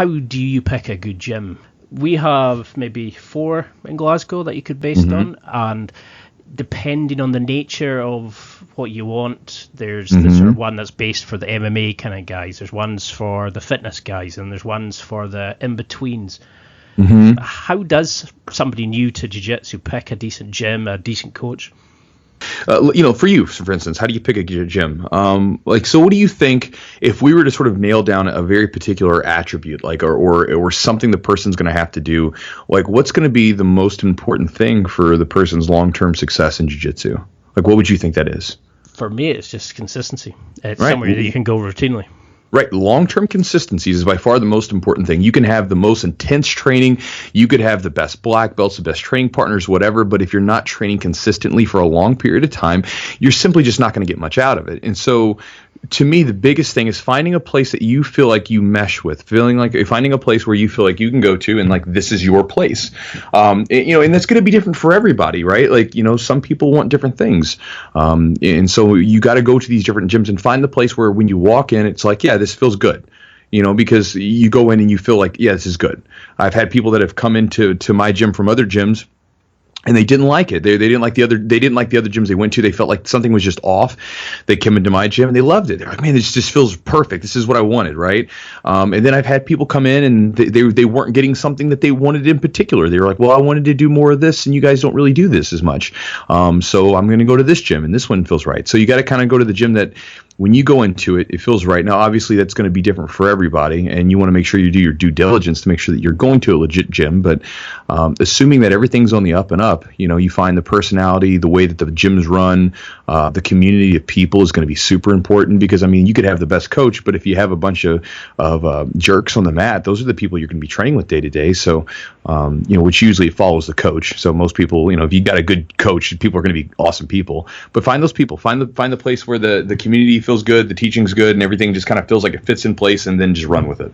how do you pick a good gym? We have maybe 4 in Glasgow that you could base it on, and depending on the nature of what you want, there's the sort of one that's based for the MMA kind of guys, there's ones for the fitness guys, and there's ones for the in-betweens. How does somebody new to jiu-jitsu pick a decent gym, a decent coach? For you, for instance, how do you pick a gym? So what do you think if we were to sort of nail down a very particular attribute, like, or something the person's going to have to do, like, what's going to be the most important thing for the person's long-term success in jiu-jitsu? Like, what would you think that is? For me, it's just consistency. It's somewhere that you can go routinely. Right. Long-term consistency is by far the most important thing. You can have the most intense training. You could have the best black belts, the best training partners, whatever. But if you're not training consistently for a long period of time, you're simply just not going to get much out of it. And so to me, the biggest thing is finding a place that you feel like you mesh with, finding a place where you feel like you can go to and like this is your place. And that's going to be different for everybody, right? Like, some people want different things. And so you got to go to these different gyms and find the place where when you walk in, it's like, yeah, this feels good. Because you go in and you feel like, yeah, this is good. I've had people that have come into my gym from other gyms, and they didn't like it. They didn't like the other gyms they went to. They felt like something was just off. They came into my gym and they loved it. They're like, man, this just feels perfect. This is what I wanted, right? And then I've had people come in and they weren't getting something that they wanted in particular. They were like, well, I wanted to do more of this, and you guys don't really do this as much. So I'm going to go to this gym, and this one feels right. So you got to kind of go to the gym that when you go into it, it feels right. Now, obviously, that's going to be different for everybody, and you want to make sure you do your due diligence to make sure that you're going to a legit gym. But assuming that everything's on the up and up, you find the personality, the way that the gyms run, the community of people is going to be super important, because, you could have the best coach, but if you have a bunch of jerks on the mat, those are the people you're going to be training with day to day. So, which usually follows the coach. So most people, if you got a good coach, people are going to be awesome people. But find those people, find the place where the community feels good, the teaching's good, and everything just kind of feels like it fits in place, and then just run with it.